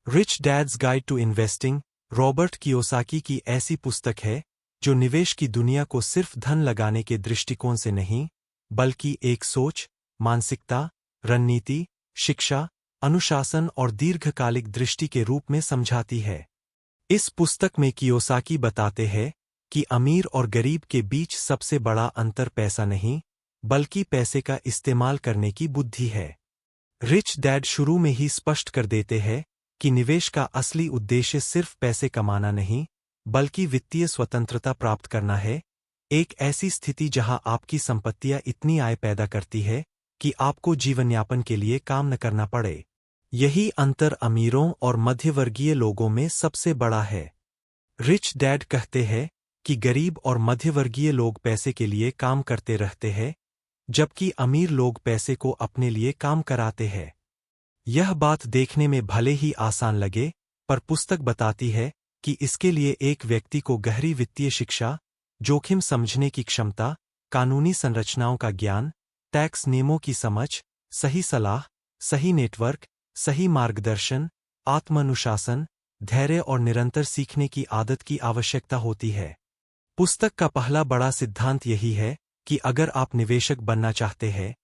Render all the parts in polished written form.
Rich dad's guide to investing Robert Kiyosaki की ऐसी पुस्तक है जो निवेश की दुनिया को सिर्फ धन लगाने के दृष्टिकोण से नहीं, बल्कि एक सोच, मानसिकता, रणनीति, शिक्षा, अनुशासन और दीर्घकालिक दृष्टि के रूप में समझाती है। इस पुस्तक में कियोसाकी बताते हैं कि अमीर और गरीब के बीच सबसे बड़ा अंतर पैसा नहीं, बल्कि पैसे का इस्तेमाल करने की बुद्धि है। रिच डैड शुरू में ही स्पष्ट कर देते हैं कि निवेश का असली उद्देश्य सिर्फ पैसे कमाना नहीं, बल्कि वित्तीय स्वतंत्रता प्राप्त करना है, एक ऐसी स्थिति जहां आपकी संपत्तियां इतनी आय पैदा करती है कि आपको जीवनयापन के लिए काम न करना पड़े। यही अंतर अमीरों और मध्यवर्गीय लोगों में सबसे बड़ा है। रिच डैड कहते हैं कि गरीब और मध्यवर्गीय लोग पैसे के लिए काम करते रहते हैं, जबकि अमीर लोग पैसे को अपने लिए काम कराते हैं। यह बात देखने में भले ही आसान लगे, पर पुस्तक बताती है कि इसके लिए एक व्यक्ति को गहरी वित्तीय शिक्षा, जोखिम समझने की क्षमता, कानूनी संरचनाओं का ज्ञान, टैक्स नियमों की समझ, सही सलाह, सही नेटवर्क, सही मार्गदर्शन, आत्मानुशासन, धैर्य और निरंतर सीखने की आदत की आवश्यकता होती है। पुस्तक का पहला बड़ा सिद्धांत यही है कि अगर आप निवेशक बनना चाहते हैं,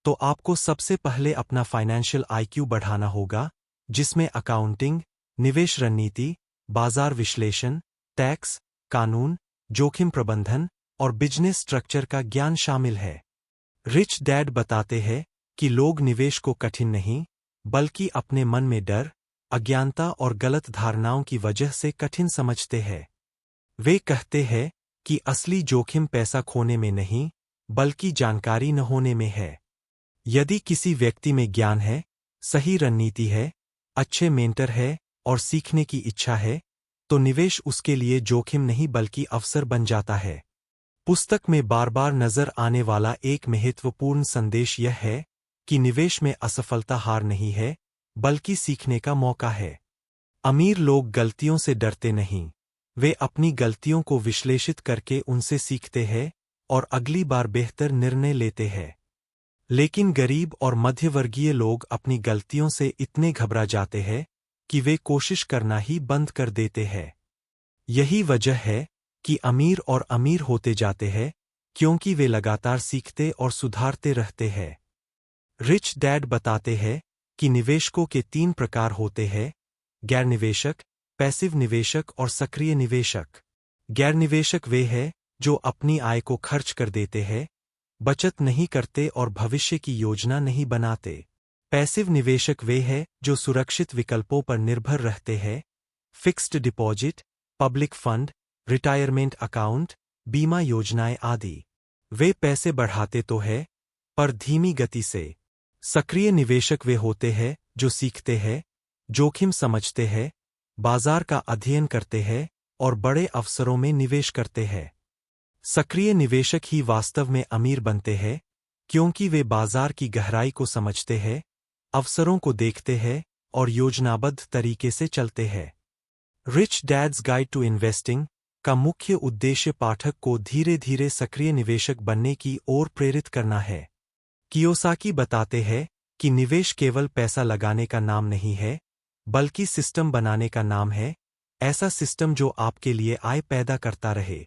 तो आपको सबसे पहले अपना फाइनेंशियल आईक्यू बढ़ाना होगा, जिसमें अकाउंटिंग, निवेश रणनीति, बाजार विश्लेषण, टैक्स, कानून, जोखिम प्रबंधन और बिजनेस स्ट्रक्चर का ज्ञान शामिल है। रिच डैड बताते हैं कि लोग निवेश को कठिन नहीं, बल्कि अपने मन में डर, अज्ञानता और गलत धारणाओं की वजह से कठिन समझते हैं। वे कहते हैं कि असली जोखिम पैसा खोने में नहीं, बल्कि जानकारी न होने में है। यदि किसी व्यक्ति में ज्ञान है, सही रणनीति है, अच्छे मेंटर है और सीखने की इच्छा है, तो निवेश उसके लिए जोखिम नहीं बल्कि अवसर बन जाता है। पुस्तक में बार बार नजर आने वाला एक महत्वपूर्ण संदेश यह है कि निवेश में असफलता हार नहीं है, बल्कि सीखने का मौका है। अमीर लोग गलतियों से डरते नहीं, वे अपनी गलतियों को विश्लेषित करके उनसे सीखते हैं और अगली बार बेहतर निर्णय लेते हैं। लेकिन गरीब और मध्यवर्गीय लोग अपनी गलतियों से इतने घबरा जाते हैं कि वे कोशिश करना ही बंद कर देते हैं। यही वजह है कि अमीर और अमीर होते जाते हैं, क्योंकि वे लगातार सीखते और सुधारते रहते हैं। रिच डैड बताते हैं कि निवेशकों के 3 प्रकार होते हैं: गैर निवेशक, पैसिव निवेशक और सक्रिय निवेशक। गैर निवेशक वे हैं जो अपनी आय को खर्च कर देते हैं, बचत नहीं करते और भविष्य की योजना नहीं बनाते। पैसिव निवेशक वे हैं जो सुरक्षित विकल्पों पर निर्भर रहते हैं, fixed deposit, public fund, retirement account, बीमा योजनाएं आदि। वे पैसे बढ़ाते तो है, पर धीमी गति से। सक्रिय निवेशक वे होते हैं जो सीखते हैं, जोखिम समझते हैं, बाजार का अध्ययन करते हैं और बड़े अवसरों में निवेश करते हैं। सक्रिय निवेशक ही वास्तव में अमीर बनते हैं, क्योंकि वे बाजार की गहराई को समझते हैं, अवसरों को देखते हैं और योजनाबद्ध तरीके से चलते हैं। Rich dad's guide to investing का मुख्य उद्देश्य पाठक को धीरे धीरे सक्रिय निवेशक बनने की ओर प्रेरित करना है। कियोसाकी बताते हैं कि निवेश केवल पैसा लगाने का नाम नहीं है, बल्कि सिस्टम बनाने का नाम है, ऐसा सिस्टम जो आपके लिए आय पैदा करता रहे।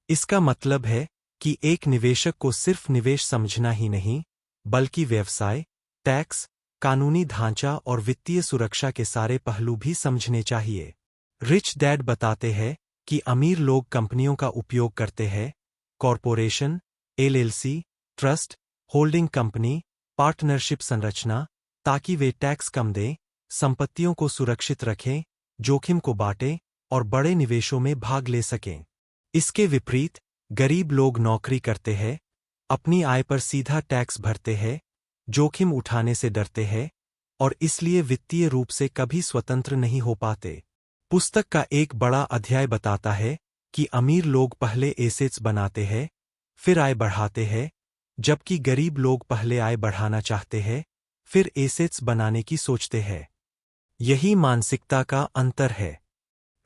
इसका मतलब है कि एक निवेशक को सिर्फ निवेश समझना ही नहीं, बल्कि व्यवसाय, टैक्स, कानूनी ढांचा और वित्तीय सुरक्षा के सारे पहलू भी समझने चाहिए। रिच डैड बताते हैं कि अमीर लोग कंपनियों का उपयोग करते हैं, corporation, LLC, trust, holding company, partnership संरचना, ताकि वे टैक्स कम दें, संपत्तियों को सुरक्षित रखें, जोखिम को बांटें और बड़े निवेशों में भाग ले सकें। इसके विपरीत, गरीब लोग नौकरी करते हैं, अपनी आय पर सीधा टैक्स भरते हैं, जोखिम उठाने से डरते हैं और इसलिए वित्तीय रूप से कभी स्वतंत्र नहीं हो पाते। पुस्तक का एक बड़ा अध्याय बताता है कि अमीर लोग पहले एसेट्स बनाते हैं, फिर आय बढ़ाते हैं, जबकि गरीब लोग पहले आय बढ़ाना चाहते हैं, फिर एसेट्स बनाने की सोचते हैं। यही मानसिकता का अंतर है।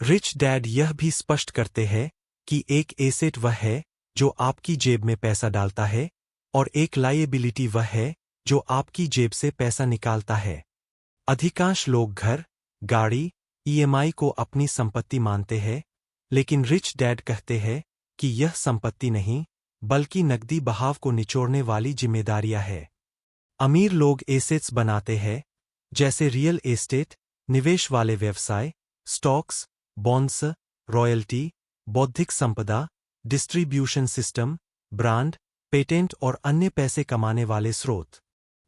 रिच डैड यह भी स्पष्ट करते हैं कि एक एसेट वह है जो आपकी जेब में पैसा डालता है और एक लायबिलिटी वह है जो आपकी जेब से पैसा निकालता है। अधिकांश लोग घर, गाड़ी, ईएमआई को अपनी संपत्ति मानते हैं, लेकिन रिच डैड कहते हैं कि यह संपत्ति नहीं, बल्कि नकदी बहाव को निचोड़ने वाली जिम्मेदारियां है। अमीर लोग एसेट्स बनाते हैं, जैसे रियल एस्टेट, निवेश वाले व्यवसाय, स्टॉक्स, बॉन्ड्स, रॉयल्टी, बौद्धिक संपदा, डिस्ट्रीब्यूशन सिस्टम, ब्रांड, पेटेंट और अन्य पैसे कमाने वाले स्रोत।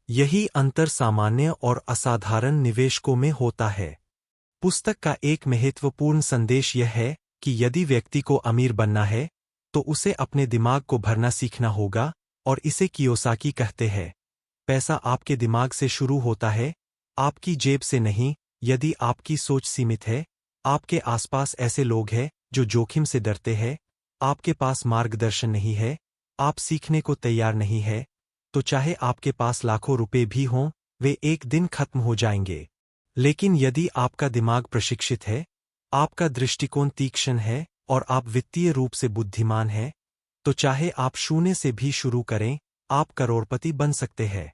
यही अंतर सामान्य और असाधारण निवेशकों में होता है। पुस्तक का एक महत्वपूर्ण संदेश यह है कि यदि व्यक्ति को अमीर बनना है, तो उसे अपने दिमाग को भरना सीखना होगा, और इसे कियोसाकी कहते हैं। पैसा आपके दिमाग से शुरू होता है, आपकी जेब से नहीं। यदि आपकी सोच सीमित है, आपके आसपास ऐसे लोग हैं जो जोखिम से डरते हैं, आपके पास मार्गदर्शन नहीं है, आप सीखने को तैयार नहीं है, तो चाहे आपके पास लाखों रुपए भी हों, वे एक दिन खत्म हो जाएंगे। लेकिन यदि आपका दिमाग प्रशिक्षित है, आपका दृष्टिकोण तीक्ष्ण है और आप वित्तीय रूप से बुद्धिमान हैं, तो चाहे आप शून्य से भी शुरू करें, आप करोड़पति बन सकते हैं।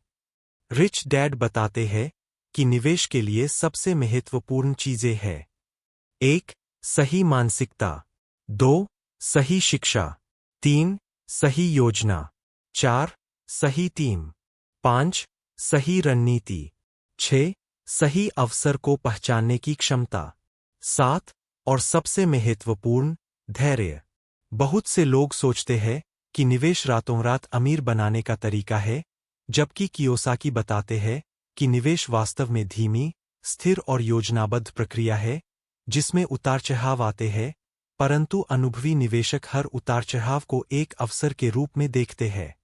रिच डैड बताते हैं कि निवेश के लिए सबसे महत्वपूर्ण चीजें हैं। 1. सही मानसिकता। 2. सही शिक्षा। 3. सही योजना। 4. सही टीम। 5. सही रणनीति। 6. सही अवसर को पहचानने की क्षमता। 7. और सबसे महत्वपूर्ण, धैर्य। बहुत से लोग सोचते हैं कि निवेश रातों रात अमीर बनाने का तरीका है, जबकि कियोसाकी बताते हैं कि निवेश वास्तव में धीमी, स्थिर और योजनाबद्ध प्रक्रिया है, जिसमें उतार चढ़ाव आते हैं, परंतु अनुभवी निवेशक हर उतार चढ़ाव को एक अवसर के रूप में देखते हैं।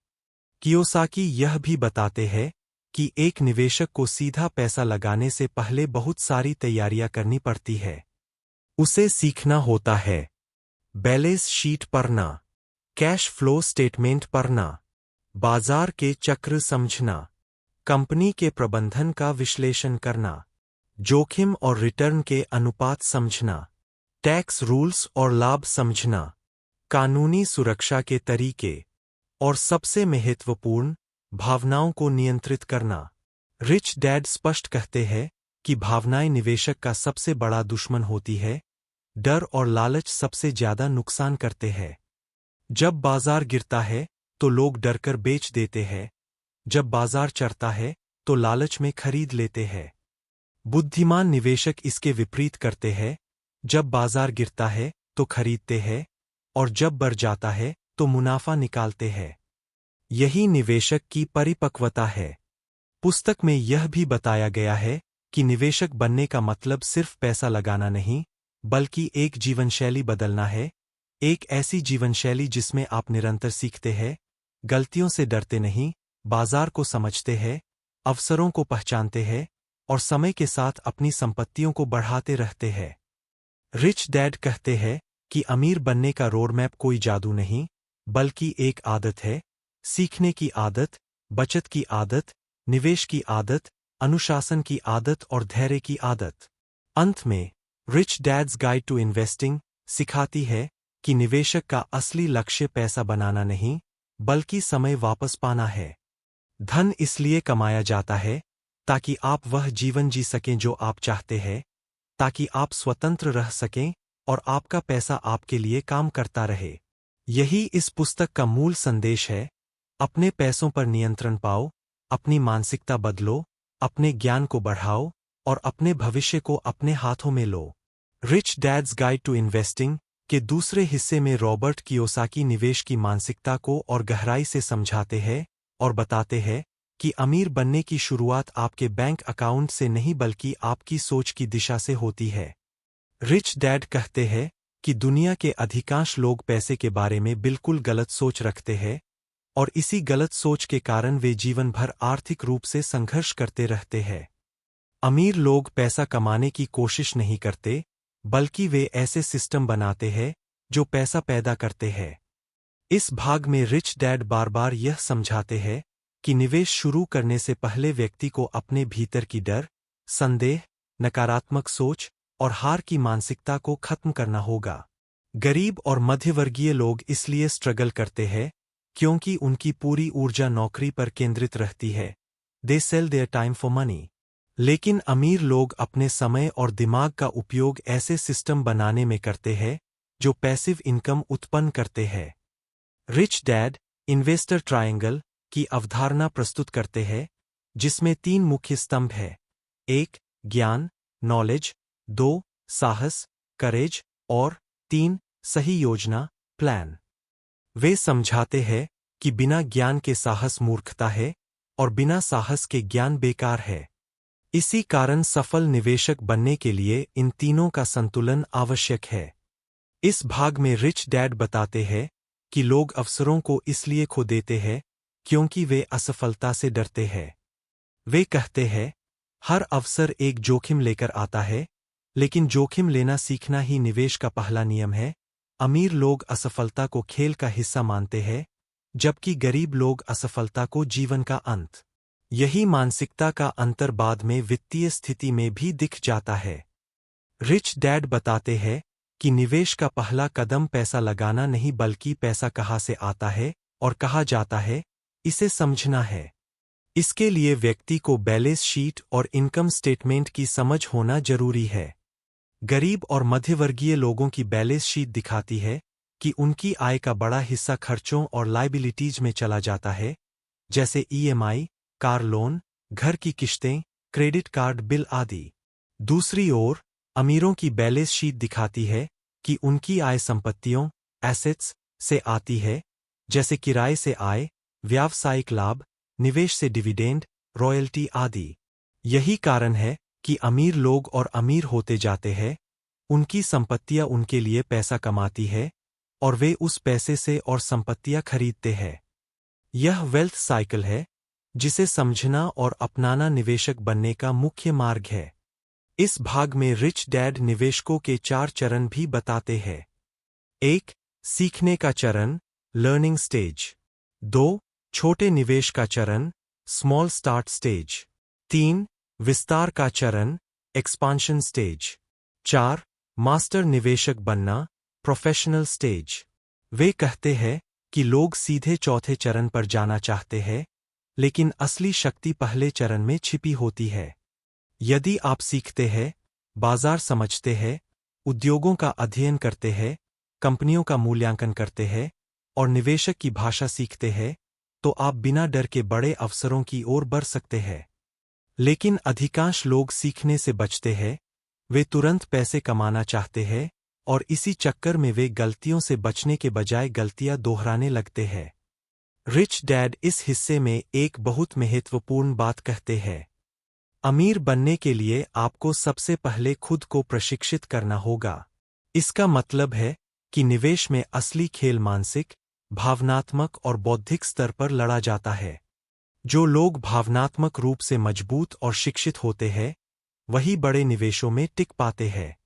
कियोसाकी यह भी बताते हैं कि एक निवेशक को सीधा पैसा लगाने से पहले बहुत सारी तैयारियां करनी पड़ती है। उसे सीखना होता है बैलेंस शीट पढ़ना, कैश फ्लो स्टेटमेंट पढ़ना, बाजार के चक्र समझना, कंपनी के प्रबंधन का विश्लेषण करना, जोखिम और रिटर्न के अनुपात समझना, टैक्स रूल्स और लाभ समझना, कानूनी सुरक्षा के तरीके, और सबसे महत्वपूर्ण, भावनाओं को नियंत्रित करना। रिच डैड स्पष्ट कहते हैं कि भावनाएं निवेशक का सबसे बड़ा दुश्मन होती है। डर और लालच सबसे ज्यादा नुकसान करते हैं। जब बाजार गिरता है तो लोग डरकर बेच देते हैं, जब बाजार चढ़ता है तो लालच में खरीद लेते हैं। बुद्धिमान निवेशक इसके विपरीत करते हैं, जब बाजार गिरता है तो खरीदते हैं, और जब बढ़ जाता है तो मुनाफा निकालते हैं। यही निवेशक की परिपक्वता है। पुस्तक में यह भी बताया गया है कि निवेशक बनने का मतलब सिर्फ पैसा लगाना नहीं, बल्कि एक जीवनशैली बदलना है। एक ऐसी जीवनशैली जिसमें आप निरंतर सीखते हैं, गलतियों से डरते नहीं, बाजार को समझते हैं, अवसरों को पहचानते हैं, और समय के साथ अपनी संपत्तियों को बढ़ाते रहते हैं। रिच डैड कहते हैं कि अमीर बनने का रोडमैप कोई जादू नहीं, बल्कि एक आदत है। सीखने की आदत, बचत की आदत, निवेश की आदत, अनुशासन की आदत और धैर्य की आदत। अंत में, rich dad's guide to investing सिखाती है कि निवेशक का असली लक्ष्य पैसा बनाना नहीं, बल्कि समय वापस पाना है। धन इसलिए कमाया जाता है ताकि आप वह जीवन जी सकें जो आप चाहते हैं, ताकि आप स्वतंत्र रह सकें और आपका पैसा आपके लिए काम करता रहे। यही इस पुस्तक का मूल संदेश है। अपने पैसों पर नियंत्रण पाओ, अपनी मानसिकता बदलो, अपने ज्ञान को बढ़ाओ और अपने भविष्य को अपने हाथों में लो। Rich dad's guide to investing के दूसरे हिस्से में रॉबर्ट कियोसाकी निवेश की मानसिकता को और गहराई से समझाते हैं और बताते हैं कि अमीर बनने की शुरुआत आपके बैंक अकाउंट से नहीं बल्कि आपकी सोच की दिशा से होती है। रिच डैड कहते हैं कि दुनिया के अधिकांश लोग पैसे के बारे में बिल्कुल गलत सोच रखते हैं, और इसी गलत सोच के कारण वे जीवन भर आर्थिक रूप से संघर्ष करते रहते हैं। अमीर लोग पैसा कमाने की कोशिश नहीं करते, बल्कि वे ऐसे सिस्टम बनाते हैं जो पैसा पैदा करते हैं। इस भाग में रिच डैड बार बार यह समझाते हैं कि निवेश शुरू करने से पहले व्यक्ति को अपने भीतर की डर, संदेह, नकारात्मक सोच और हार की मानसिकता को खत्म करना होगा। गरीब और मध्यवर्गीय लोग इसलिए स्ट्रगल करते हैं क्योंकि उनकी पूरी ऊर्जा नौकरी पर केंद्रित रहती है। They sell their time for money. लेकिन अमीर लोग अपने समय और दिमाग का उपयोग ऐसे सिस्टम बनाने में करते हैं जो पैसिव इनकम उत्पन्न करते हैं। रिच डैड इन्वेस्टर ट्रायंगल की अवधारणा प्रस्तुत करते हैं, जिसमें 3 मुख्य स्तंभ हैं। 1 ज्ञान नॉलेज, 2 साहस करेज और 3 सही योजना प्लान। वे समझाते हैं कि बिना ज्ञान के साहस मूर्खता है और बिना साहस के ज्ञान बेकार है। इसी कारण सफल निवेशक बनने के लिए इन तीनों का संतुलन आवश्यक है। इस भाग में रिच डैड बताते हैं कि लोग अवसरों को इसलिए खो देते हैं क्योंकि वे असफलता से डरते हैं। वे कहते हैं, हर अवसर एक जोखिम लेकर आता है, लेकिन जोखिम लेना सीखना ही निवेश का पहला नियम है। अमीर लोग असफलता को खेल का हिस्सा मानते हैं, जबकि गरीब लोग असफलता को जीवन का अंत। यही मानसिकता का अंतर बाद में वित्तीय स्थिति में भी दिख जाता है। रिच डैड बताते हैं कि निवेश का पहला कदम पैसा लगाना नहीं बल्कि पैसा कहाँ से आता है और कहाँ जाता है, इसे समझना है। इसके लिए व्यक्ति को बैलेंस शीट और इनकम स्टेटमेंट की समझ होना जरूरी है। गरीब और मध्यवर्गीय लोगों की बैलेंस शीट दिखाती है कि उनकी आय का बड़ा हिस्सा खर्चों और लायबिलिटीज में चला जाता है, जैसे ईएमआई, कार लोन, घर की किश्तें, क्रेडिट कार्ड बिल आदि। दूसरी ओर अमीरों की बैलेंस शीट दिखाती है कि उनकी आय संपत्तियों एसेट्स से आती है, जैसे किराए से आय, व्यावसायिक लाभ, निवेश से डिविडेंड, रॉयल्टी आदि। यही कारण है कि अमीर लोग और अमीर होते जाते हैं, उनकी संपत्तियां उनके लिए पैसा कमाती है और वे उस पैसे से और संपत्तियां खरीदते हैं। यह वेल्थ साइकिल है, जिसे समझना और अपनाना निवेशक बनने का मुख्य मार्ग है। इस भाग में रिच डैड निवेशकों के 4 चरण भी बताते हैं। 1 सीखने का चरण लर्निंग स्टेज, 2 छोटे निवेश का चरण स्मॉल स्टार्ट स्टेज, 3 विस्तार का चरण एक्सपांशन स्टेज, 4 मास्टर निवेशक बनना प्रोफेशनल स्टेज। वे कहते हैं कि लोग सीधे चौथे चरण पर जाना चाहते हैं, लेकिन असली शक्ति पहले चरण में छिपी होती है। यदि आप सीखते हैं, बाजार समझते हैं, उद्योगों का अध्ययन करते हैं, कंपनियों का मूल्यांकन करते हैं और निवेशक की भाषा सीखते हैं, तो आप बिना डर के बड़े अवसरों की ओर बढ़ सकते हैं। लेकिन अधिकांश लोग सीखने से बचते हैं, वे तुरंत पैसे कमाना चाहते हैं और इसी चक्कर में वे गलतियों से बचने के बजाय गलतियां दोहराने लगते हैं। रिच डैड इस हिस्से में एक बहुत महत्वपूर्ण बात कहते हैं। अमीर बनने के लिए आपको सबसे पहले खुद को प्रशिक्षित करना होगा। इसका मतलब है कि निवेश में असली खेल मानसिक, भावनात्मक और बौद्धिक स्तर पर लड़ा जाता है। जो लोग भावनात्मक रूप से मजबूत और शिक्षित होते हैं, वही बड़े निवेशों में टिक पाते हैं।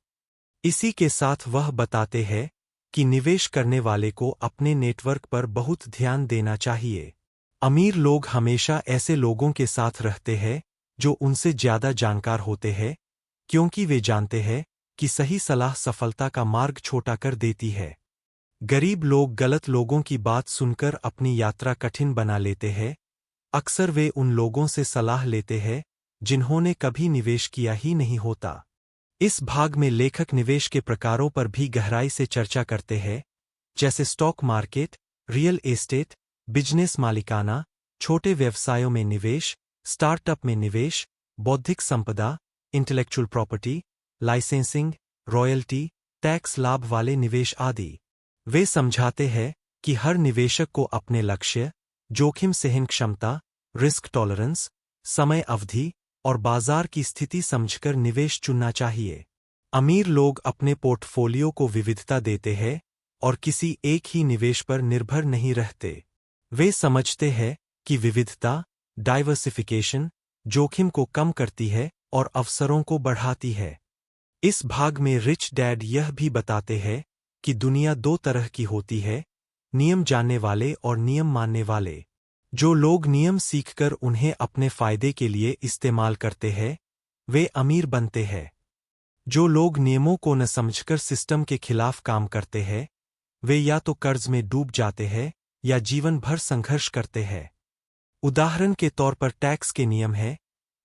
इसी के साथ वह बताते हैं कि निवेश करने वाले को अपने नेटवर्क पर बहुत ध्यान देना चाहिए। अमीर लोग हमेशा ऐसे लोगों के साथ रहते हैं जो उनसे ज्यादा जानकार होते हैं, क्योंकि वे जानते हैं कि सही सलाह सफलता का मार्ग छोटा कर देती है। गरीब लोग गलत लोगों की बात सुनकर अपनी यात्रा कठिन बना लेते हैं। अक्सर वे उन लोगों से सलाह लेते हैं जिन्होंने कभी निवेश किया ही नहीं होता। इस भाग में लेखक निवेश के प्रकारों पर भी गहराई से चर्चा करते हैं, जैसे stock market, real estate, business मालिकाना, छोटे व्यवसायों में निवेश, स्टार्टअप में निवेश, बौद्धिक संपदा, intellectual property, licensing, royalty, tax लाभ वाले निवेश आदि। वे समझाते हैं कि हर निवेशक को अपने लक्ष्य, जोखिम सहन क्षमता, रिस्क टॉलरेंस, समय अवधि और बाजार की स्थिति समझकर निवेश चुनना चाहिए। अमीर लोग अपने पोर्टफोलियो को विविधता देते हैं और किसी एक ही निवेश पर निर्भर नहीं रहते। वे समझते हैं कि विविधता, डाइवर्सिफिकेशन, जोखिम को कम करती है और अवसरों को बढ़ाती है। इस भाग में रिच डैड यह भी बताते हैं कि दुनिया 2 तरह की होती है, नियम जानने वाले और नियम मानने वाले। जो लोग नियम सीखकर उन्हें अपने फायदे के लिए इस्तेमाल करते हैं, वे अमीर बनते हैं। जो लोग नियमों को न समझकर सिस्टम के खिलाफ काम करते हैं, वे या तो कर्ज में डूब जाते हैं या जीवन भर संघर्ष करते हैं। उदाहरण के तौर पर टैक्स के नियम हैं,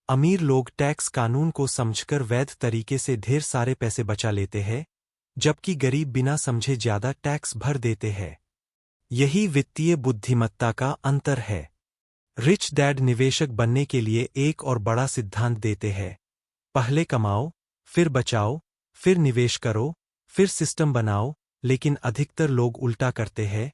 अमीर लोग टैक्स कानून को समझकर वैध तरीके से ढेर सारे पैसे बचा लेते हैं, जबकि गरीब बिना समझे ज्यादा टैक्स भर देते हैं। यही वित्तीय बुद्धिमत्ता का अंतर है। रिच डैड निवेशक बनने के लिए एक और बड़ा सिद्धांत देते हैं। पहले कमाओ, फिर बचाओ, फिर निवेश करो, फिर सिस्टम बनाओ। लेकिन अधिकतर लोग उल्टा करते हैं।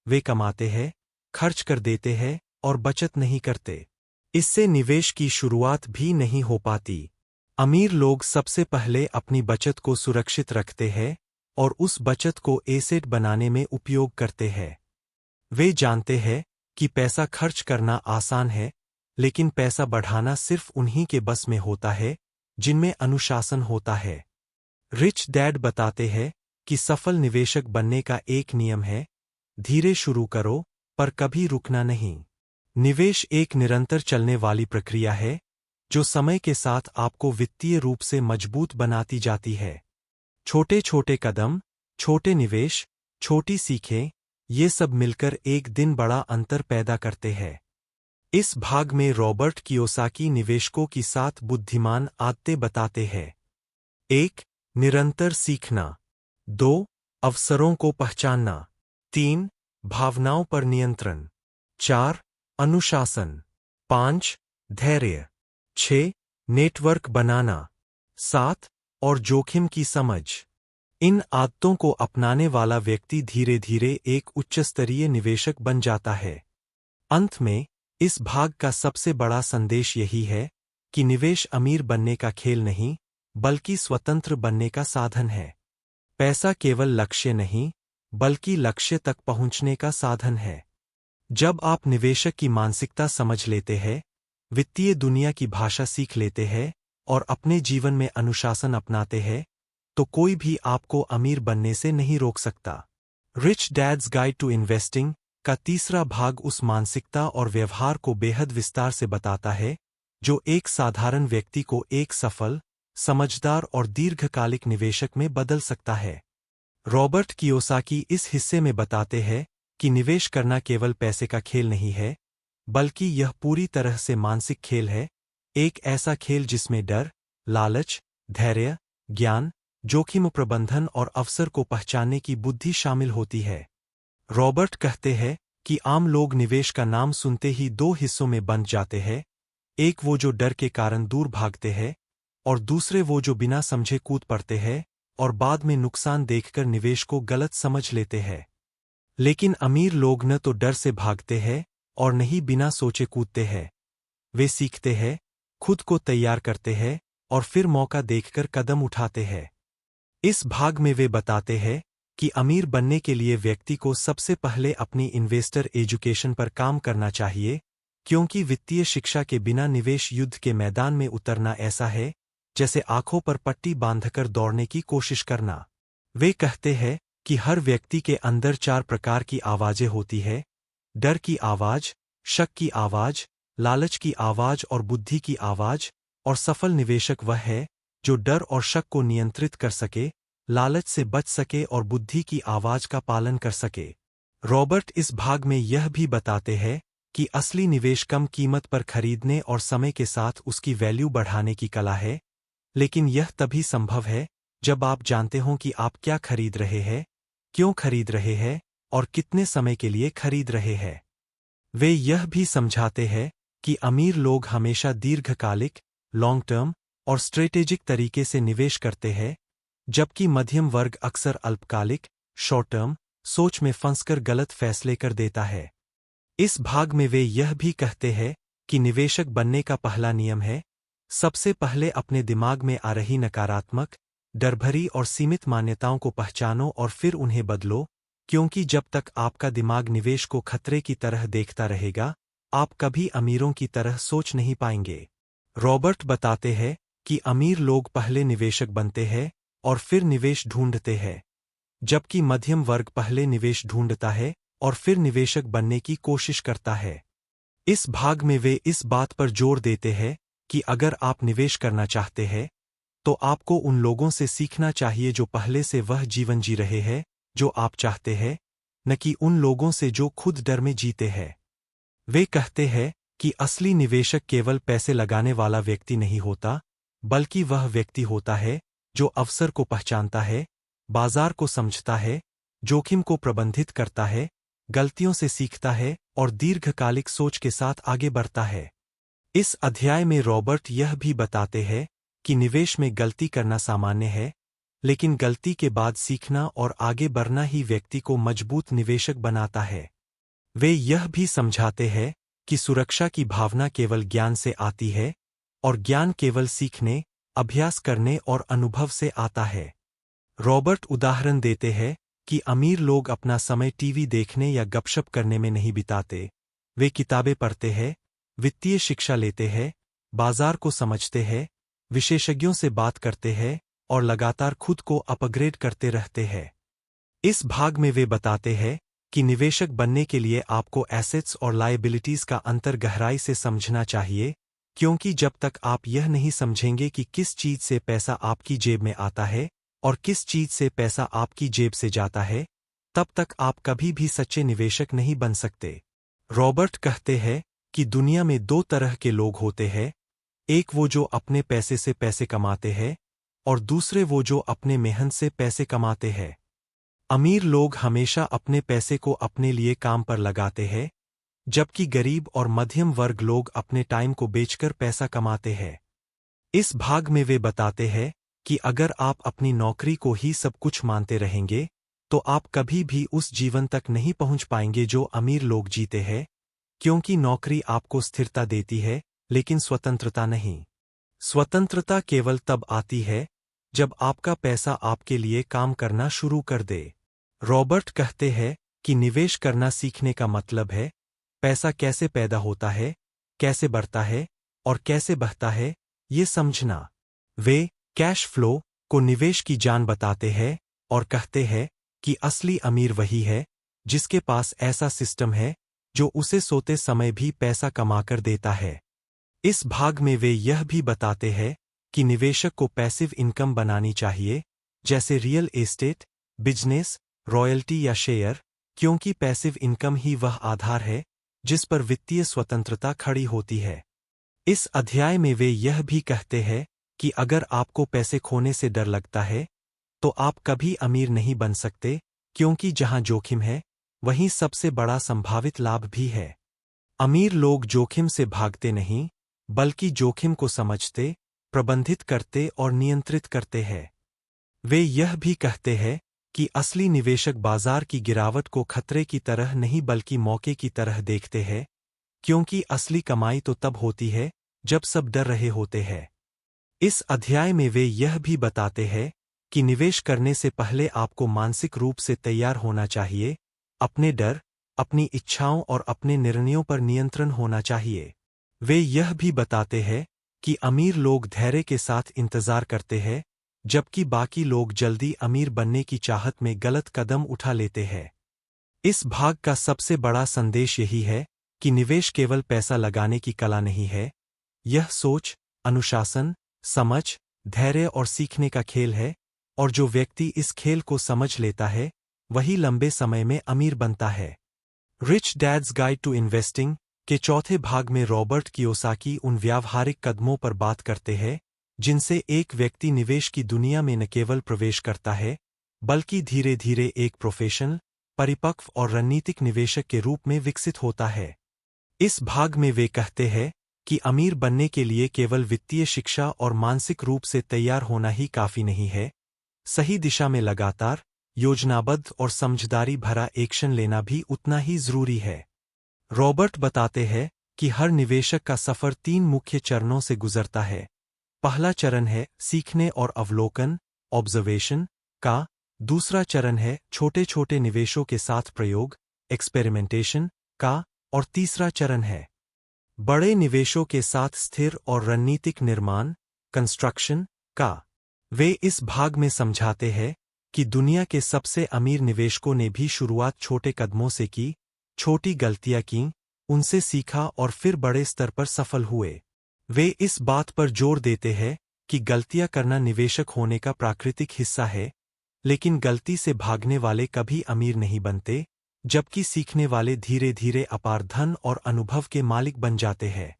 वे कमाते हैं, खर्च कर देते हैं और बचत नहीं करते। इससे निवेश की शुरुआत भी नहीं हो पाती। अमीर लोग सबसे पहले अपनी बचत को सुरक्षित रखते हैं और उस बचत को एसेट बनाने में उपयोग करते हैं। वे जानते हैं कि पैसा खर्च करना आसान है, लेकिन पैसा बढ़ाना सिर्फ उन्हीं के बस में होता है जिनमें अनुशासन होता है। रिच डैड बताते हैं कि सफल निवेशक बनने का एक नियम है, धीरे शुरू करो पर कभी रुकना नहीं। निवेश एक निरंतर चलने वाली प्रक्रिया है जो समय के साथ आपको वित्तीय रूप से मजबूत बनाती जाती है। छोटे छोटे कदम, छोटे निवेश, छोटी सीखें, ये सब मिलकर एक दिन बड़ा अंतर पैदा करते हैं। इस भाग में रॉबर्ट कियोसाकी निवेशकों की 7 बुद्धिमान आदतें बताते हैं। 1. निरंतर सीखना। 2. अवसरों को पहचानना। 3. भावनाओं पर नियंत्रण। 4. अनुशासन। 5. धैर्य। 6. नेटवर्क बनाना। 7. और जोखिम की समझ। इन आदतों को अपनाने वाला व्यक्ति धीरे धीरे एक उच्चस्तरीय निवेशक बन जाता है। अंत में, इस भाग का सबसे बड़ा संदेश यही है कि निवेश अमीर बनने का खेल नहीं, बल्कि स्वतंत्र बनने का साधन है। पैसा केवल लक्ष्य नहीं, बल्कि लक्ष्य तक पहुंचने का साधन है। जब आप निवेशक की मानसिकता समझ लेते हैं, वित्तीय दुनिया की भाषा सीख लेते हैं और अपने जीवन में अनुशासन अपनाते हैं, तो कोई भी आपको अमीर बनने से नहीं रोक सकता। Rich dad's guide to investing का तीसरा भाग उस मानसिकता और व्यवहार को बेहद विस्तार से बताता है जो एक साधारण व्यक्ति को एक सफल, समझदार और दीर्घकालिक निवेशक में बदल सकता है। रॉबर्ट कियोसाकी इस हिस्से में बताते हैं कि निवेश करना केवल पैसे का खेल नहीं है, बल्कि यह पूरी तरह से मानसिक खेल है, एक ऐसा खेल जिसमें डर, लालच, धैर्य, ज्ञान, जोखिम प्रबंधन और अवसर को पहचानने की बुद्धि शामिल होती है। रॉबर्ट कहते हैं कि आम लोग निवेश का नाम सुनते ही 2 हिस्सों में बंट जाते हैं, एक वो जो डर के कारण दूर भागते हैं और दूसरे वो जो बिना समझे कूद पड़ते हैं और बाद में नुकसान देखकर निवेश को गलत समझ लेते हैं। लेकिन अमीर लोग न तो डर से भागते हैं और न ही बिना सोचे कूदते हैं। वे सीखते हैं, खुद को तैयार करते हैं और फिर मौका देखकर कदम उठाते हैं। इस भाग में वे बताते हैं कि अमीर बनने के लिए व्यक्ति को सबसे पहले अपनी इन्वेस्टर एजुकेशन पर काम करना चाहिए, क्योंकि वित्तीय शिक्षा के बिना निवेश युद्ध के मैदान में उतरना ऐसा है जैसे आंखों पर पट्टी बांधकर दौड़ने की कोशिश करना। वे कहते हैं कि हर व्यक्ति के अंदर 4 प्रकार की आवाजें होती है: डर की आवाज, शक की आवाज, लालच की आवाज और बुद्धि की आवाज। और सफल निवेशक वह है जो डर और शक को नियंत्रित कर सके, लालच से बच सके और बुद्धि की आवाज का पालन कर सके। रॉबर्ट इस भाग में यह भी बताते हैं कि असली निवेश कम कीमत पर खरीदने और समय के साथ उसकी वैल्यू बढ़ाने की कला है, लेकिन यह तभी संभव है जब आप जानते हों कि आप क्या खरीद रहे हैं, क्यों खरीद रहे हैं और कितने समय के लिए खरीद रहे हैं। वे यह भी समझाते हैं कि अमीर लोग हमेशा दीर्घकालिक, लॉन्ग टर्म और स्ट्रेटेजिक तरीके से निवेश करते हैं, जबकि मध्यम वर्ग अक्सर अल्पकालिक, शॉर्ट टर्म सोच में फंसकर गलत फैसले कर देता है। इस भाग में वे यह भी कहते हैं कि निवेशक बनने का पहला नियम है, सबसे पहले अपने दिमाग में आ रही नकारात्मक, डरभरी और सीमित मान्यताओं को पहचानो और फिर उन्हें बदलो, क्योंकि जब तक आपका दिमाग निवेश को खतरे की तरह देखता रहेगा, आप कभी अमीरों की तरह सोच नहीं पाएंगे। रॉबर्ट बताते हैं कि अमीर लोग पहले निवेशक बनते हैं और फिर निवेश ढूंढते हैं, जबकि मध्यम वर्ग पहले निवेश ढूंढता है और फिर निवेशक बनने की कोशिश करता है। इस भाग में वे इस बात पर जोर देते हैं कि अगर आप निवेश करना चाहते हैं, तो आपको उन लोगों से सीखना चाहिए जो पहले से वह जीवन जी रहे हैं जो आप चाहते हैं, न कि उन लोगों से जो खुद डर में जीते हैं। वे कहते हैं कि असली निवेशक केवल पैसे लगाने वाला व्यक्ति नहीं होता, बल्कि वह व्यक्ति होता है जो अवसर को पहचानता है, बाजार को समझता है, जोखिम को प्रबंधित करता है, गलतियों से सीखता है और दीर्घकालिक सोच के साथ आगे बढ़ता है। इस अध्याय में रॉबर्ट यह भी बताते हैं कि निवेश में गलती करना सामान्य है, लेकिन गलती के बाद सीखना और आगे बढ़ना ही व्यक्ति को मजबूत निवेशक बनाता है। वे यह भी समझाते हैं कि सुरक्षा की भावना केवल ज्ञान से आती है और ज्ञान केवल सीखने, अभ्यास करने और अनुभव से आता है। रॉबर्ट उदाहरण देते हैं कि अमीर लोग अपना समय टीवी देखने या गपशप करने में नहीं बिताते। वे किताबें पढ़ते हैं, वित्तीय शिक्षा लेते हैं, बाजार को समझते हैं, विशेषज्ञों से बात करते हैं और लगातार खुद को अपग्रेड करते रहते हैं। इस भाग में वे बताते हैं कि निवेशक बनने के लिए आपको एसेट्स और लायबिलिटीज का अंतर गहराई से समझना चाहिए, क्योंकि जब तक आप यह नहीं समझेंगे कि किस चीज से पैसा आपकी जेब में आता है और किस चीज से पैसा आपकी जेब से जाता है, तब तक आप कभी भी सच्चे निवेशक नहीं बन सकते। रॉबर्ट कहते हैं कि दुनिया में दो तरह के लोग होते हैं, एक वो जो अपने पैसे से पैसे कमाते हैं और दूसरे वो जो अपने मेहनत से पैसे कमाते हैं। अमीर लोग हमेशा अपने पैसे को अपने लिए काम पर लगाते हैं, जबकि गरीब और मध्यम वर्ग लोग अपने टाइम को बेचकर पैसा कमाते हैं। इस भाग में वे बताते हैं कि अगर आप अपनी नौकरी को ही सब कुछ मानते रहेंगे, तो आप कभी भी उस जीवन तक नहीं पहुंच पाएंगे जो अमीर लोग जीते हैं, क्योंकि नौकरी आपको स्थिरता देती है, लेकिन स्वतंत्रता नहीं। स्वतंत्रता केवल तब आती है जब आपका पैसा आपके लिए काम करना शुरू कर दे। रॉबर्ट कहते हैं कि निवेश करना सीखने का मतलब है पैसा कैसे पैदा होता है, कैसे बढ़ता है और कैसे बहता है, ये समझना। वे कैश फ्लो को निवेश की जान बताते हैं और कहते हैं कि असली अमीर वही है जिसके पास ऐसा सिस्टम है जो उसे सोते समय भी पैसा कमाकर देता है। इस भाग में वे यह भी बताते हैं कि निवेशक को पैसिव इनकम बनानी चाहिए, जैसे रियल एस्टेट, बिजनेस, रॉयल्टी या शेयर, क्योंकि पैसिव इनकम ही वह आधार है जिस पर वित्तीय स्वतंत्रता खड़ी होती है। इस अध्याय में वे यह भी कहते हैं कि अगर आपको पैसे खोने से डर लगता है, तो आप कभी अमीर नहीं बन सकते, क्योंकि जहां जोखिम है, वहीं सबसे बड़ा संभावित लाभ भी है। अमीर लोग जोखिम से भागते नहीं, बल्कि जोखिम को समझते, प्रबंधित करते और नियंत्रित करते हैं। वे यह भी कहते हैं कि असली निवेशक बाजार की गिरावट को खतरे की तरह नहीं बल्कि मौके की तरह देखते हैं, क्योंकि असली कमाई तो तब होती है जब सब डर रहे होते हैं। इस अध्याय में वे यह भी बताते हैं कि निवेश करने से पहले आपको मानसिक रूप से तैयार होना चाहिए, अपने डर, अपनी इच्छाओं और अपने निर्णयों पर नियंत्रण होना चाहिए। वे यह भी बताते हैं कि अमीर लोग धैर्य के साथ इंतजार करते हैं, जबकि बाकी लोग जल्दी अमीर बनने की चाहत में गलत कदम उठा लेते हैं। इस भाग का सबसे बड़ा संदेश यही है कि निवेश केवल पैसा लगाने की कला नहीं है, यह सोच, अनुशासन, समझ, धैर्य और सीखने का खेल है, और जो व्यक्ति इस खेल को समझ लेता है, वही लंबे समय में अमीर बनता है। Rich dad's guide to investing के चौथे भाग में रॉबर्ट कियोसाकी उन व्यावहारिक कदमों पर बात करते हैं जिनसे एक व्यक्ति निवेश की दुनिया में न केवल प्रवेश करता है, बल्कि धीरे धीरे एक प्रोफेशनल, परिपक्व और रणनीतिक निवेशक के रूप में विकसित होता है। इस भाग में वे कहते हैं कि अमीर बनने के लिए केवल वित्तीय शिक्षा और मानसिक रूप से तैयार होना ही काफी नहीं है, सही दिशा में लगातार, योजनाबद्ध और समझदारी भरा एक्शन लेना भी उतना ही जरूरी है। रॉबर्ट बताते हैं कि हर निवेशक का सफर 3 मुख्य चरणों से गुजरता है। पहला चरण है सीखने और अवलोकन, ऑब्जर्वेशन का, दूसरा चरण है छोटे छोटे निवेशों के साथ प्रयोग, एक्सपेरिमेंटेशन का, और तीसरा चरण है बड़े निवेशों के साथ स्थिर और रणनीतिक निर्माण, कंस्ट्रक्शन का। वे इस भाग में समझाते हैं कि दुनिया के सबसे अमीर निवेशकों ने भी शुरुआत छोटे कदमों से की, छोटी गलतियां की, उनसे सीखा और फिर बड़े स्तर पर सफल हुए। वे इस बात पर जोर देते हैं कि गलतियां करना निवेशक होने का प्राकृतिक हिस्सा है, लेकिन गलती से भागने वाले कभी अमीर नहीं बनते, जबकि सीखने वाले धीरे धीरे अपार धन और अनुभव के मालिक बन जाते हैं।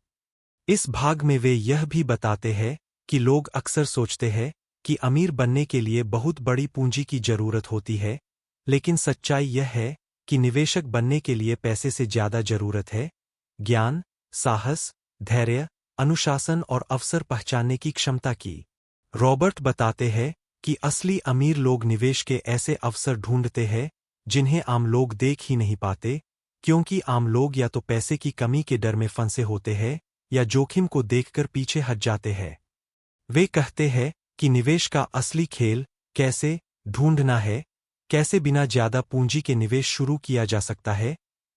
इस भाग में वे यह भी बताते हैं कि लोग अक्सर सोचते हैं कि अमीर बनने के लिए बहुत बड़ी पूंजी की जरूरत होती है, लेकिन सच्चाई यह है कि निवेशक बनने के लिए पैसे से ज्यादा जरूरत है ज्ञान, साहस, धैर्य, अनुशासन और अवसर पहचानने की क्षमता की। रॉबर्ट बताते हैं कि असली अमीर लोग निवेश के ऐसे अवसर ढूंढते हैं जिन्हें आम लोग देख ही नहीं पाते, क्योंकि आम लोग या तो पैसे की कमी के डर में फंसे होते हैं या जोखिम को देखकर पीछे हट जाते हैं। वे कहते हैं कि निवेश का असली खेल कैसे ढूंढना है, कैसे बिना ज्यादा पूंजी के निवेश शुरू किया जा सकता है,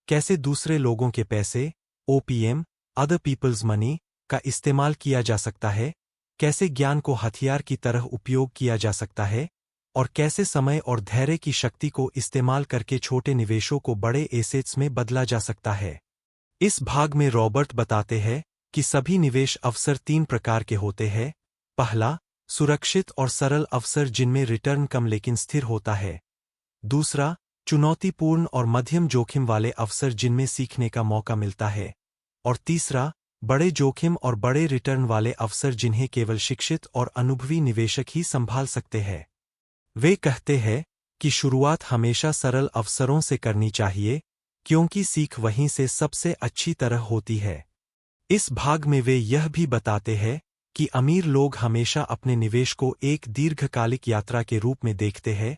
कैसे दूसरे लोगों के पैसे ओपीएम अदर पीपल्स मनी का इस्तेमाल किया जा सकता है, कैसे ज्ञान को हथियार की तरह उपयोग किया जा सकता है और कैसे समय और धैर्य की शक्ति को इस्तेमाल करके छोटे निवेशों को बड़े एसेट्स में बदला जा सकता है। इस भाग में रॉबर्ट बताते हैं कि सभी निवेश अवसर 3 प्रकार के होते हैं। पहला, सुरक्षित और सरल अवसर जिनमें रिटर्न कम लेकिन स्थिर होता है। दूसरा, चुनौतीपूर्ण और मध्यम जोखिम वाले अवसर जिनमें सीखने का मौका मिलता है। और तीसरा, बड़े जोखिम और बड़े रिटर्न वाले अवसर जिन्हें केवल शिक्षित और अनुभवी निवेशक ही संभाल सकते हैं। वे कहते हैं कि शुरुआत हमेशा सरल अवसरों से करनी चाहिए, क्योंकि सीख वहीं से सबसे अच्छी तरह होती है। इस भाग में वे यह भी बताते हैं कि अमीर लोग हमेशा अपने निवेश को एक दीर्घकालिक यात्रा के रूप में देखते हैं,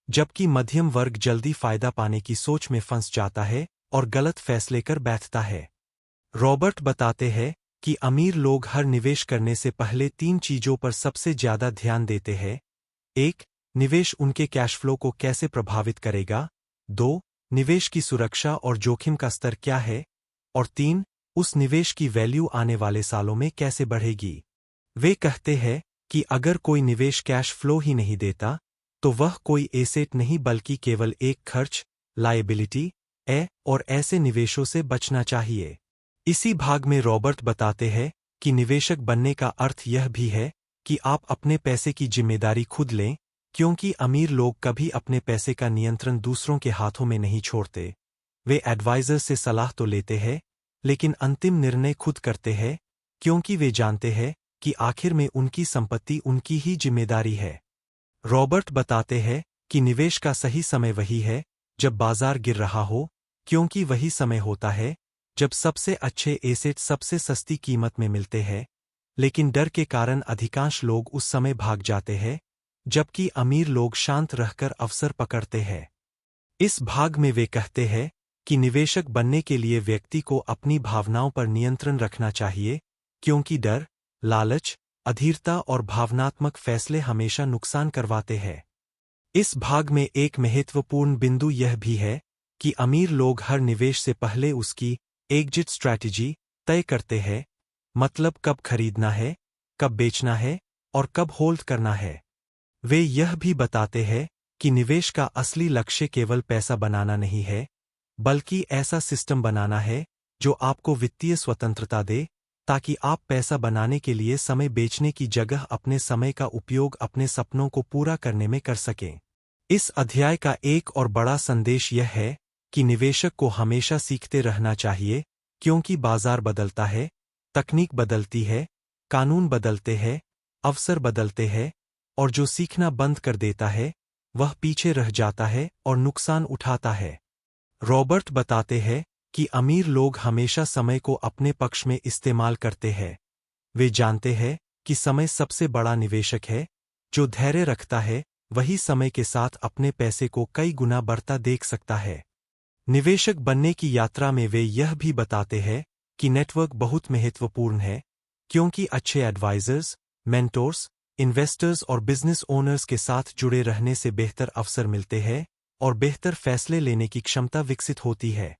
जबकि मध्यम वर्ग जल्दी फायदा पाने की सोच में फंस जाता है और गलत फैसले कर बैठता है। रॉबर्ट बताते हैं कि अमीर लोग हर निवेश करने से पहले 3 चीजों पर सबसे ज्यादा ध्यान देते हैं। 1. निवेश उनके कैश फ्लो को कैसे प्रभावित करेगा। 2. निवेश की सुरक्षा और जोखिम का स्तर क्या है। और 3. उस निवेश की वैल्यू आने वाले सालों में कैसे बढ़ेगी। वे कहते हैं कि अगर कोई निवेश कैश फ्लो ही नहीं देता, तो वह कोई एसेट नहीं बल्कि केवल एक खर्च लायबिलिटी है और ऐसे निवेशों से बचना चाहिए। इसी भाग में रॉबर्ट बताते हैं कि निवेशक बनने का अर्थ यह भी है कि आप अपने पैसे की जिम्मेदारी खुद लें, क्योंकि अमीर लोग कभी अपने पैसे का नियंत्रण दूसरों के हाथों में नहीं छोड़ते। वे एडवाइजर से सलाह तो लेते हैं, लेकिन अंतिम निर्णय खुद करते हैं, क्योंकि वे जानते हैं कि आखिर में उनकी संपत्ति उनकी ही जिम्मेदारी है। रॉबर्ट बताते हैं कि निवेश का सही समय वही है जब बाजार गिर रहा हो, क्योंकि वही समय होता है जब सबसे अच्छे एसेट सबसे सस्ती कीमत में मिलते हैं, लेकिन डर के कारण अधिकांश लोग उस समय भाग जाते हैं, जबकि अमीर लोग शांत रहकर अवसर पकड़ते हैं। इस भाग में वे कहते हैं कि निवेशक बनने के लिए व्यक्ति को अपनी भावनाओं पर नियंत्रण रखना चाहिए, क्योंकि डर, लालच, अधीरता और भावनात्मक फैसले हमेशा नुकसान करवाते हैं। इस भाग में एक महत्वपूर्ण बिंदु यह भी है कि अमीर लोग हर निवेश से पहले उसकी एग्जिट स्ट्रैटेजी तय करते हैं, मतलब कब खरीदना है, कब बेचना है और कब होल्ड करना है। वे यह भी बताते हैं कि निवेश का असली लक्ष्य केवल पैसा बनाना नहीं है, बल्कि ऐसा सिस्टम बनाना है जो आपको वित्तीय स्वतंत्रता दे, ताकि आप पैसा बनाने के लिए समय बेचने की जगह अपने समय का उपयोग अपने सपनों को पूरा करने में कर सकें। इस अध्याय का एक और बड़ा संदेश यह है कि निवेशक को हमेशा सीखते रहना चाहिए, क्योंकि बाजार बदलता है, तकनीक बदलती है, कानून बदलते हैं, अवसर बदलते हैं, और जो सीखना बंद कर देता है वह पीछे रह जाता है और नुकसान उठाता है। रॉबर्ट बताते हैं कि अमीर लोग हमेशा समय को अपने पक्ष में इस्तेमाल करते हैं। वे जानते हैं कि समय सबसे बड़ा निवेशक है। जो धैर्य रखता है वही समय के साथ अपने पैसे को कई गुना बढ़ता देख सकता है। निवेशक बनने की यात्रा में वे यह भी बताते हैं कि नेटवर्क बहुत महत्वपूर्ण है, क्योंकि अच्छे एडवाइजर्स, मेंटोर्स, इन्वेस्टर्स और बिजनेस ओनर्स के साथ जुड़े रहने से बेहतर अवसर मिलते हैं और बेहतर फैसले लेने की क्षमता विकसित होती है।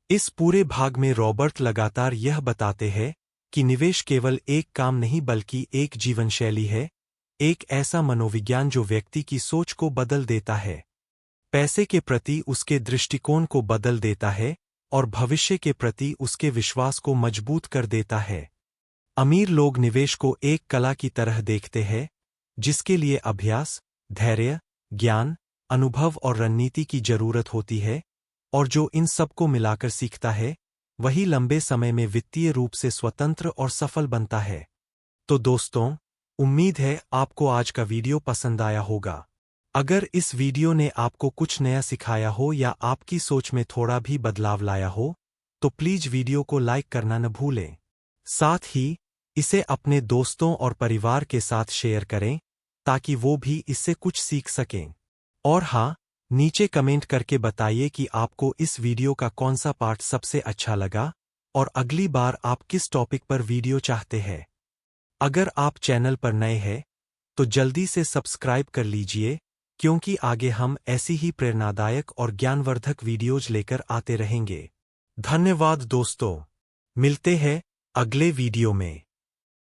इस पूरे भाग में रॉबर्ट लगातार यह बताते हैं कि निवेश केवल एक काम नहीं बल्कि एक जीवन शैली है, एक ऐसा मनोविज्ञान जो व्यक्ति की सोच को बदल देता है, पैसे के प्रति उसके दृष्टिकोण को बदल देता है और भविष्य के प्रति उसके विश्वास को मजबूत कर देता है। अमीर लोग निवेश को एक कला की तरह देखते हैं, जिसके लिए अभ्यास, धैर्य, ज्ञान, अनुभव और रणनीति की जरूरत होती है, और जो इन सबको मिलाकर सीखता है वही लंबे समय में वित्तीय रूप से स्वतंत्र और सफल बनता है। तो दोस्तों, उम्मीद है आपको आज का वीडियो पसंद आया होगा। अगर इस वीडियो ने आपको कुछ नया सिखाया हो या आपकी सोच में थोड़ा भी बदलाव लाया हो, तो प्लीज वीडियो को लाइक करना न भूलें। साथ ही इसे अपने दोस्तों और परिवार के साथ शेयर करें ताकि वो भी इससे कुछ सीख सकें। और हाँ, नीचे कमेंट करके बताइए कि आपको इस वीडियो का कौन सा पार्ट सबसे अच्छा लगा और अगली बार आप किस टॉपिक पर वीडियो चाहते हैं। अगर आप चैनल पर नए हैं तो जल्दी से सब्सक्राइब कर लीजिए, क्योंकि आगे हम ऐसी ही प्रेरणादायक और ज्ञानवर्धक वीडियोज लेकर आते रहेंगे। धन्यवाद दोस्तों, मिलते हैं अगले वीडियो में।